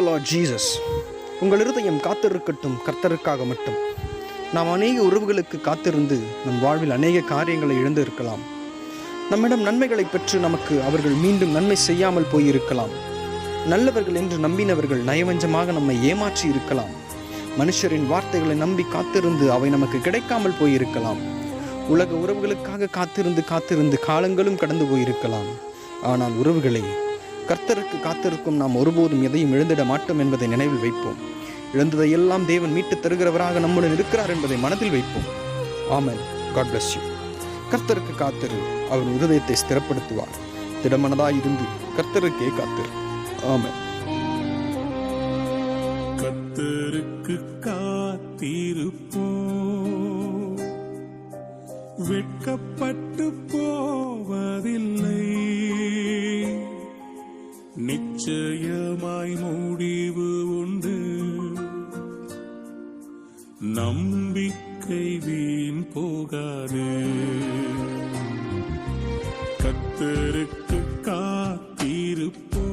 த Lord Jesus. உங்கள் இருதயம் காத்திருக்கட்டும் கர்த்தருக்காக மட்டும். நாம் அநேக உறவுகளுக்கு காத்திருந்து நம் வாழ்வில் அநேக காரியங்களை இழந்து இருக்கலாம். நம்மிடம் நன்மைகளை பெற்று நமக்கு அவர்கள் மீண்டும் நன்மை செய்யாமல் போயிருக்கலாம். நல்லவர்கள் என்று நம்பினவர்கள் நயவஞ்சமாக நம்மை ஏமாற்றி இருக்கலாம். மனுஷரின் வார்த்தைகளை நம்பி காத்திருந்து அவை நமக்கு கிடைக்காமல் போயிருக்கலாம். உலக உறவுகளுக்காக காத்திருந்து காலங்களும் கடந்து போயிருக்கலாம். ஆனால் உறவுகளை, கர்த்தருக்கு காத்திருக்கும் நாம் ஒருபோதும் எதையும் இழந்திட மாட்டோம் என்பதை நினைவில் வைப்போம். இழந்ததை எல்லாம் தேவன் மீட்டு தருகிறவராக நம்முடன் இருக்கிறார் என்பதை மனதில் வைப்போம். ஆமென். God bless you. கர்த்தருக்கு காத்திரு, அவர் இருதயத்தை ஸ்திரப்படுத்துவார். திடமனதாய் இருந்து கர்த்தருக்கே காத்திரு. ஆமென். கர்த்தருக்கு காத்திருப்போம், வெட்கப்பட்டு போவதில்லை. நிச்சயமாய் முடிவு உண்டு, நம்பிக்கை வீண் போகாது. கர்த்தருக்கு காத்திருப்போம்.